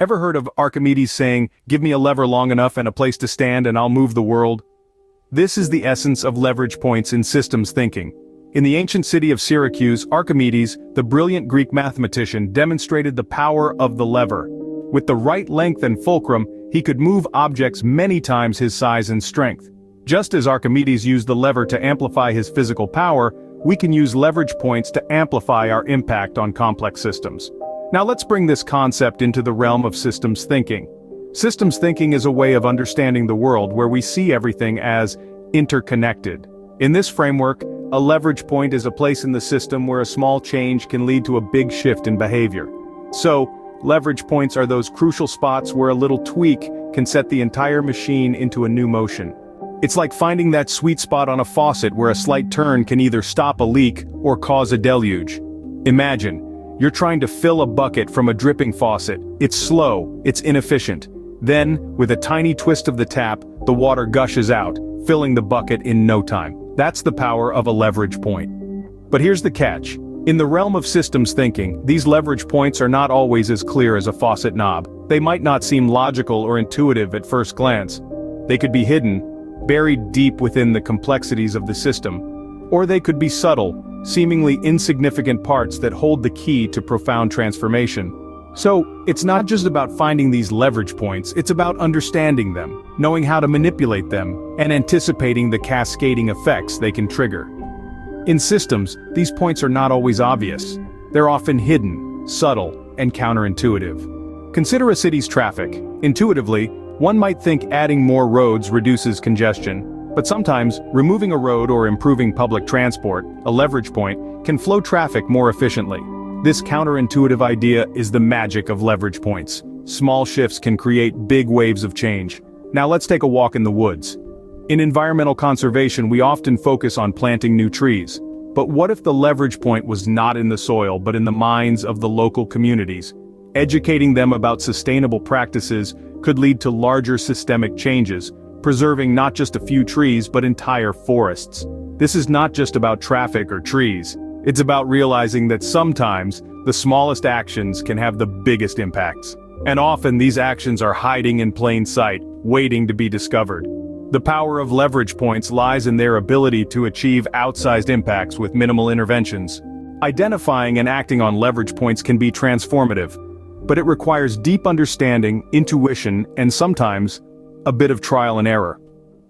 Ever heard of Archimedes saying, "Give me a lever long enough and a place to stand and I'll move the world"? This is the essence of leverage points in systems thinking. In the ancient city of Syracuse, Archimedes, the brilliant Greek mathematician, demonstrated the power of the lever. With the right length and fulcrum, he could move objects many times his size and strength. Just as Archimedes used the lever to amplify his physical power, we can use leverage points to amplify our impact on complex systems. Now let's bring this concept into the realm of systems thinking. Systems thinking is a way of understanding the world where we see everything as interconnected. In this framework, a leverage point is a place in the system where a small change can lead to a big shift in behavior. So, leverage points are those crucial spots where a little tweak can set the entire machine into a new motion. It's like finding that sweet spot on a faucet where a slight turn can either stop a leak or cause a deluge. Imagine, you're trying to fill a bucket from a dripping faucet. It's slow, it's inefficient. Then, with a tiny twist of the tap, the water gushes out, filling the bucket in no time. That's the power of a leverage point. But here's the catch. In the realm of systems thinking, these leverage points are not always as clear as a faucet knob. They might not seem logical or intuitive at first glance. They could be hidden, buried deep within the complexities of the system. Or they could be subtle, seemingly insignificant parts that hold the key to profound transformation. So, it's not just about finding these leverage points, it's about understanding them, knowing how to manipulate them, and anticipating the cascading effects they can trigger. In systems, these points are not always obvious. They're often hidden, subtle, and counterintuitive. Consider a city's traffic. Intuitively, one might think adding more roads reduces congestion, but sometimes, removing a road or improving public transport, a leverage point, can flow traffic more efficiently. This counterintuitive idea is the magic of leverage points. Small shifts can create big waves of change. Now let's take a walk in the woods. In environmental conservation, we often focus on planting new trees. But what if the leverage point was not in the soil but in the minds of the local communities? Educating them about sustainable practices could lead to larger systemic changes, preserving not just a few trees but entire forests. This is not just about traffic or trees. It's about realizing that sometimes, the smallest actions can have the biggest impacts. And often these actions are hiding in plain sight, waiting to be discovered. The power of leverage points lies in their ability to achieve outsized impacts with minimal interventions. Identifying and acting on leverage points can be transformative, but it requires deep understanding, intuition, and sometimes, a bit of trial and error.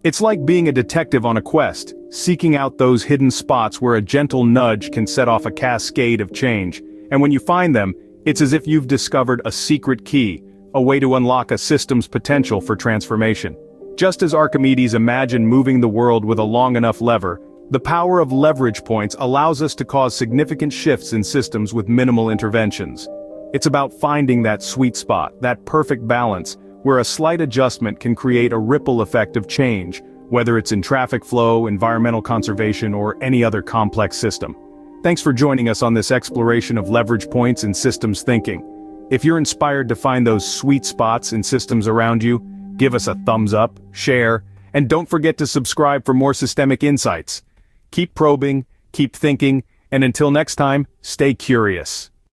It's like being a detective on a quest, seeking out those hidden spots where a gentle nudge can set off a cascade of change. And when you find them, it's as if you've discovered a secret key, a way to unlock a system's potential for transformation. Just as Archimedes imagined moving the world with a long enough lever, the power of leverage points allows us to cause significant shifts in systems with minimal interventions. It's about finding that sweet spot, that perfect balance, where a slight adjustment can create a ripple effect of change, whether it's in traffic flow, environmental conservation, or any other complex system. Thanks for joining us on this exploration of leverage points in systems thinking. If you're inspired to find those sweet spots in systems around you, give us a thumbs up, share, and don't forget to subscribe for more systemic insights. Keep probing, keep thinking, and until next time, stay curious.